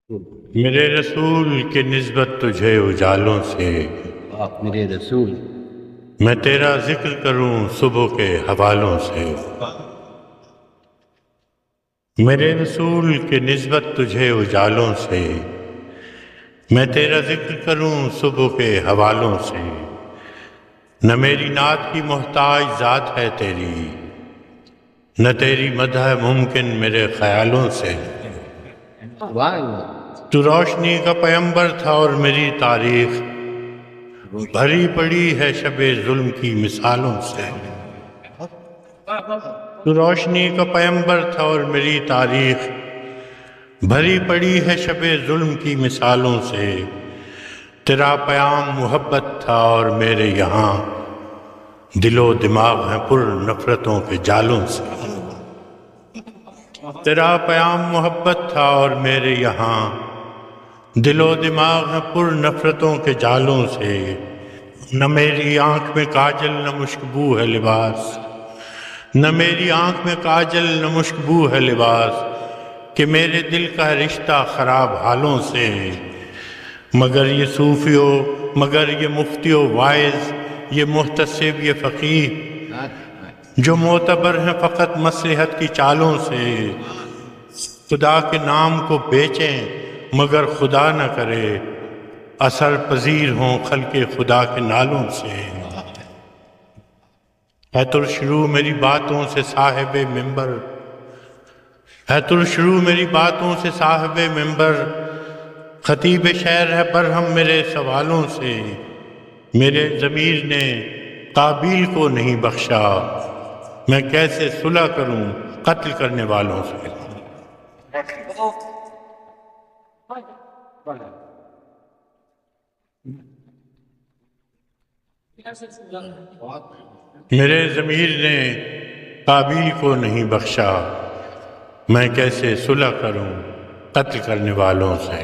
میرے رسول کی نسبت تجھے اجالوں سے، آپ میرے رسول، میں تیرا ذکر کروں صبح کے حوالوں سے۔ میرے رسول کی نسبت تجھے اجالوں سے، میں تیرا ذکر کروں صبح کے حوالوں سے۔ نہ میری نعت کی محتاج ذات ہے تیری، نہ تیری مدح ممکن میرے خیالوں سے۔ تو روشنی کا پیمبر تھا اور میری تاریخ بھری پڑی ہے شب ظلم کی مثالوں سے۔ تو روشنی کا پیمبر تھا اور میری تاریخ بھری پڑی ہے شب ظلم کی مثالوں سے۔ تیرا پیام محبت تھا اور میرے یہاں دل و دماغ ہیں پر نفرتوں کے جالوں سے۔ تیرا پیام محبت تھا اور میرے یہاں دل و دماغ ہیں پر نفرتوں کے جالوں سے۔ نہ میری آنکھ میں کاجل نہ مشکبو ہے لباس، نہ میری آنکھ میں کاجل نہ مشکبو ہے لباس، کہ میرے دل کا رشتہ خراب حالوں سے۔ مگر یہ صوفیو، مگر یہ مفتیو وائز، یہ محتسب، یہ فقیہ، جو معتبر ہیں فقط مصلحت کی چالوں سے۔ خدا کے نام کو بیچیں مگر خدا نہ کرے، اثر پذیر ہوں خلق خدا کے نالوں سے۔ ہے ترشرو میری باتوں سے صاحب منبر، ہے ترشرو میری باتوں سے صاحب منبر، خطیب شہر ہے برہم میرے سوالوں سے۔ میرے ضمیر نے قابیل کو نہیں بخشا، میں کیسے صلح کروں قتل کرنے والوں سے۔ میرے ضمیر نے قابیل کو نہیں بخشا، میں کیسے صلح کروں قتل کرنے والوں سے۔